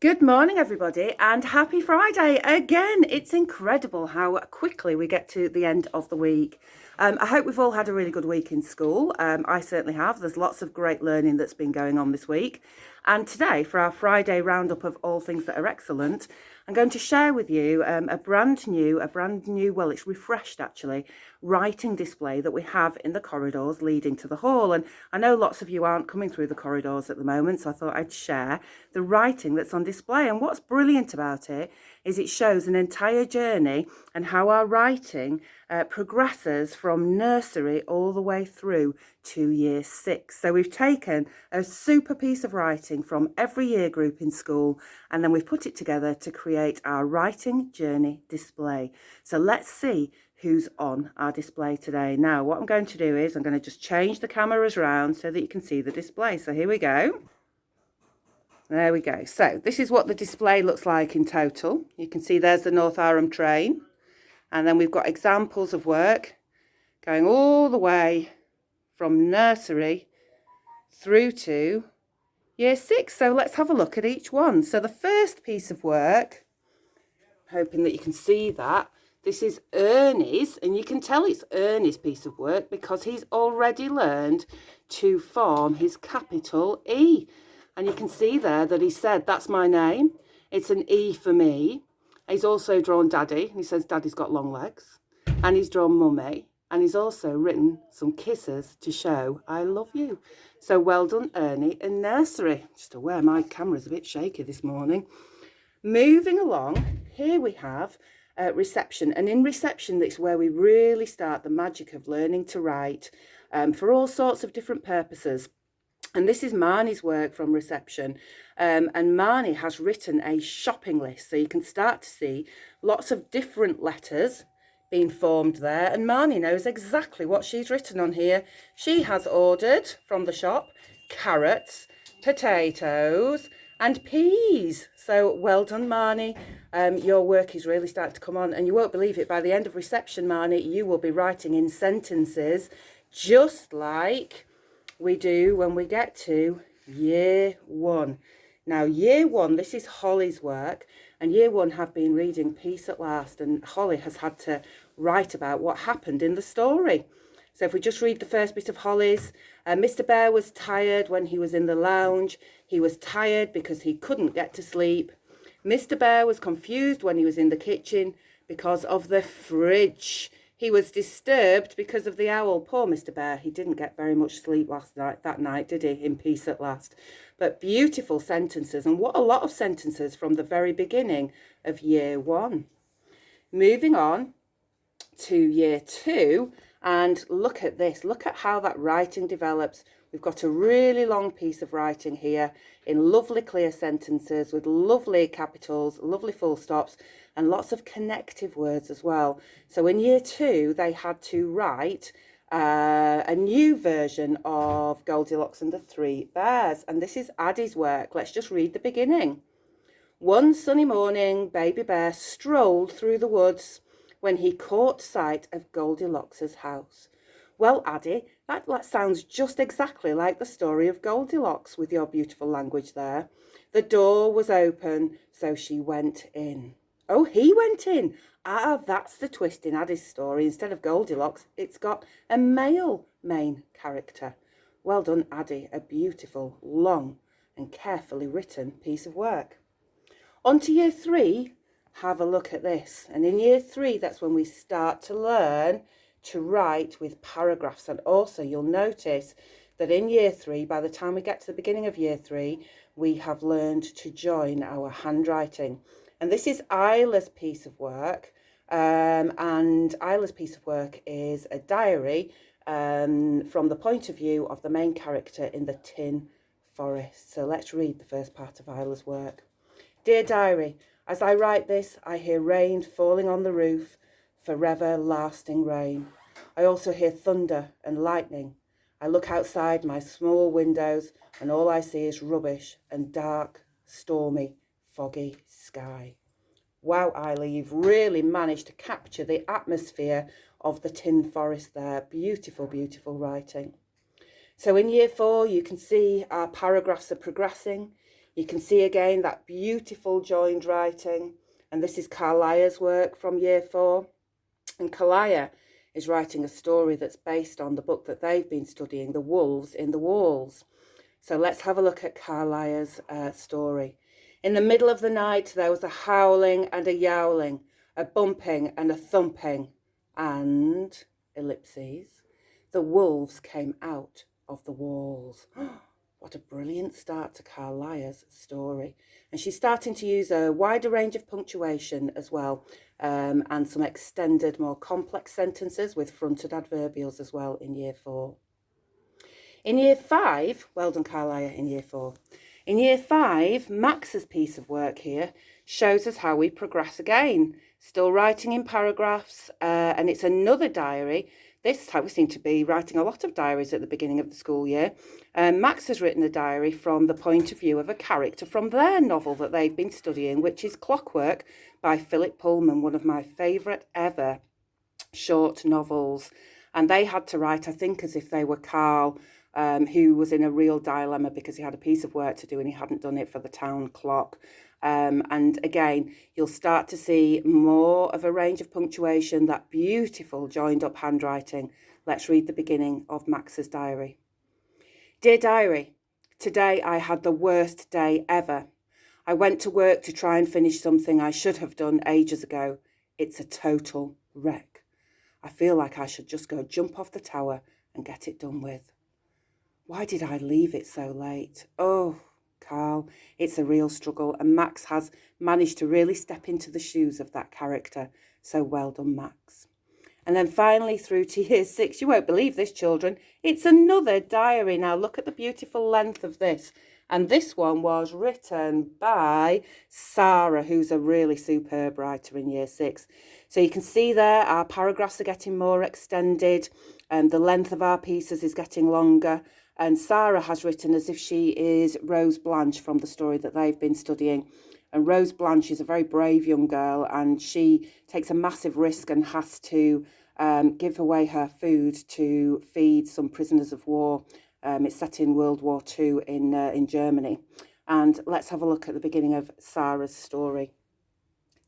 Good morning, everybody, and happy Friday again. It's incredible how quickly we get to the end of the week. I hope we've all had a really good week in school. I certainly have. There's lots of great learning that's been going on this week. And today, for our Friday roundup of all things that are excellent, I'm going to share with you a brand new, well, it's refreshed actually, writing display that we have in the corridors leading to the hall. And I know lots of you aren't coming through the corridors at the moment, so I thought I'd share the writing that's on display. And what's brilliant about it is it shows an entire journey and how our writing progresses from nursery all the way through to year 6. So we've taken a super piece of writing from every year group in school, and then we've put it together to create our writing journey display. So let's see who's on our display today. Now, what I'm going to do is I'm going to just change the cameras around so that you can see the display. So here we go. There we go. So this is what the display looks like in total. You can see there's the Northowram train. And then we've got examples of work going all the way from nursery through to year 6. So let's have a look at each one. So the first piece of work, hoping that you can see that, this is Ernie's, and you can tell it's Ernie's piece of work because he's already learned to form his capital E. And you can see there that he said, that's my name. It's an E for me. He's also drawn Daddy, and he says Daddy's got long legs. And he's drawn Mummy, and he's also written some kisses to show I love you. So well done, Ernie, in nursery. Just aware my camera's a bit shaky this morning. Moving along, here we have reception. And in reception, that's where we really start the magic of learning to write for all sorts of different purposes. And this is Marnie's work from reception. And Marnie has written a shopping list. So you can start to see lots of different letters being formed there. And Marnie knows exactly what she's written on here. She has ordered from the shop carrots, potatoes, and peas. So well done, Marnie. Your work is really starting to come on. And you won't believe it, by the end of reception, Marnie, you will be writing in sentences just like we do when we get to year 1. Now, year 1, this is Holly's work, and year 1 have been reading Peace at Last, and Holly has had to write about what happened in the story. So if we just read the first bit of Holly's, Mr. Bear was tired when he was in the lounge. He was tired because he couldn't get to sleep. Mr. Bear was confused when he was in the kitchen because of the fridge. He was disturbed because of the owl. Poor Mr. Bear, he didn't get very much sleep that night, did he, in Peace at Last? But beautiful sentences, and what a lot of sentences from the very beginning of year 1. Moving on to year 2, and look at this. Look at how that writing develops. We've got a really long piece of writing here in lovely clear sentences with lovely capitals, lovely full stops, and lots of connective words as well. So in year 2, they had to write a new version of Goldilocks and the Three Bears. And this is Addie's work. Let's just read the beginning. One sunny morning, Baby Bear strolled through the woods when he caught sight of Goldilocks' house. Well, Addie, that sounds just exactly like the story of Goldilocks with your beautiful language there. The door was open, so she went in. Oh, he went in. Ah, that's the twist in Addie's story. Instead of Goldilocks, it's got a male main character. Well done, Addie. A beautiful, long and carefully written piece of work. On to year 3. Have a look at this. And in year 3, that's when we start to learn to write with paragraphs. And also you'll notice that in year 3, by the time we get to the beginning of year 3, we have learned to join our handwriting. And this is Isla's piece of work. And Isla's piece of work is a diary from the point of view of the main character in the Tin Forest. So let's read the first part of Isla's work. Dear Diary, as I write this, I hear rain falling on the roof, forever lasting rain. I also hear thunder and lightning. I look outside my small windows and all I see is rubbish and dark, stormy, foggy sky. Wow, Isla, you've really managed to capture the atmosphere of the Tin Forest there. Beautiful, beautiful writing. So in year 4, you can see our paragraphs are progressing. You can see again that beautiful joined writing. And this is Carlia's work from year 4. And Carlia is writing a story that's based on the book that they've been studying, The Wolves in the Walls. So let's have a look at Carlia's story. In the middle of the night, there was a howling and a yowling, a bumping and a thumping, and, ellipses, the wolves came out of the walls. What a brilliant start to Carlia's story. And she's starting to use a wider range of punctuation as well, and some extended, more complex sentences with fronted adverbials as well in year 4. In year 5, well done Carlia in year 4. In year 5, Max's piece of work here shows us how we progress again. Still writing in paragraphs, and it's another diary. This time we seem to be writing a lot of diaries at the beginning of the school year. Max has written a diary from the point of view of a character from their novel that they've been studying, which is Clockwork by Philip Pullman, one of my favourite ever short novels. And they had to write, I think, as if they were Carl, who was in a real dilemma because he had a piece of work to do and he hadn't done it for the town clock. And again, you'll start to see more of a range of punctuation, that beautiful joined up handwriting. Let's read the beginning of Max's diary. Dear Diary, today I had the worst day ever. I went to work to try and finish something I should have done ages ago. It's a total wreck. I feel like I should just go jump off the tower and get it done with. Why did I leave it so late? Oh, Carl, it's a real struggle, and Max has managed to really step into the shoes of that character. So well done, Max. And then finally through to year 6. You won't believe this, children. It's another diary. Now look at the beautiful length of this. And this one was written by Sarah, who's a really superb writer in year 6. So you can see there our paragraphs are getting more extended, and the length of our pieces is getting longer. And Sarah has written as if she is Rose Blanche from the story that they've been studying. And Rose Blanche is a very brave young girl, and she takes a massive risk and has to give away her food to feed some prisoners of war. It's set in World War II in Germany. And let's have a look at the beginning of Sarah's story.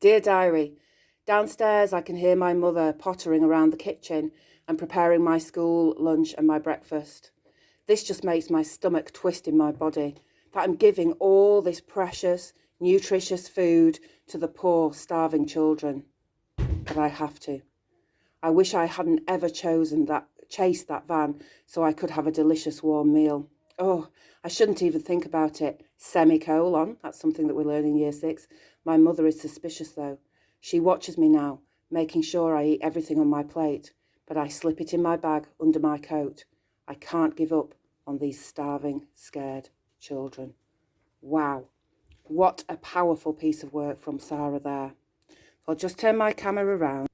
Dear Diary, downstairs I can hear my mother pottering around the kitchen and preparing my school lunch and my breakfast. This just makes my stomach twist in my body, that I'm giving all this precious, nutritious food to the poor, starving children. But I have to. I wish I hadn't ever chased that van so I could have a delicious warm meal. Oh, I shouldn't even think about it. Semicolon, that's something that we learn in year 6. My mother is suspicious though. She watches me now, making sure I eat everything on my plate, but I slip it in my bag under my coat. I can't give up on these starving, scared children. Wow, what a powerful piece of work from Sarah there. I'll just turn my camera around.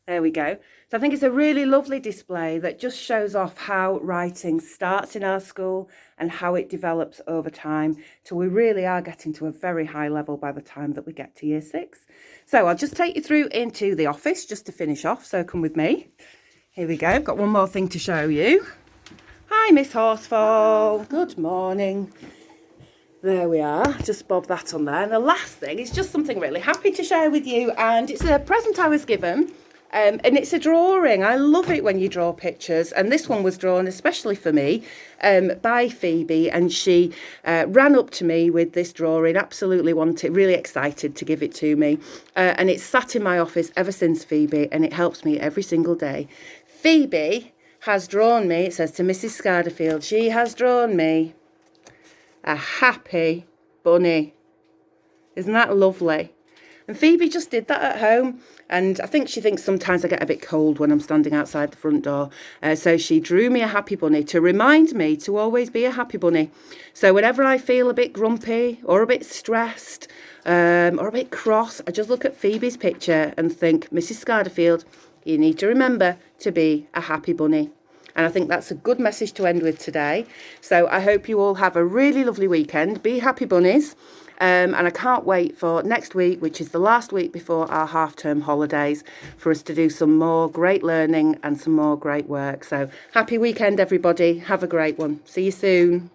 There we go. So I think it's a really lovely display that just shows off how writing starts in our school and how it develops over time till we really are getting to a very high level by the time that we get to year 6. So I'll just take you through into the office just to finish off, so come with me. Here we go, I've got one more thing to show you. Hi Miss Horsefall, good morning. There we are, just bob that on there. And the last thing is just something really happy to share with you, and it's a present I was given. And it's a drawing. I love it when you draw pictures. And this one was drawn especially for me by Phoebe. And she ran up to me with this drawing, absolutely really excited to give it to me. And it's sat in my office ever since, Phoebe, and it helps me every single day. Phoebe has drawn me, it says to Mrs. Scarderfield, she has drawn me a happy bunny. Isn't that lovely? And Phoebe just did that at home. And I think she thinks sometimes I get a bit cold when I'm standing outside the front door. So she drew me a happy bunny to remind me to always be a happy bunny. So whenever I feel a bit grumpy or a bit stressed or a bit cross, I just look at Phoebe's picture and think, Mrs. Scarderfield, you need to remember to be a happy bunny. And I think that's a good message to end with today. So I hope you all have a really lovely weekend. Be happy bunnies. And I can't wait for next week, which is the last week before our half-term holidays, for us to do some more great learning and some more great work. So happy weekend, everybody. Have a great one. See you soon.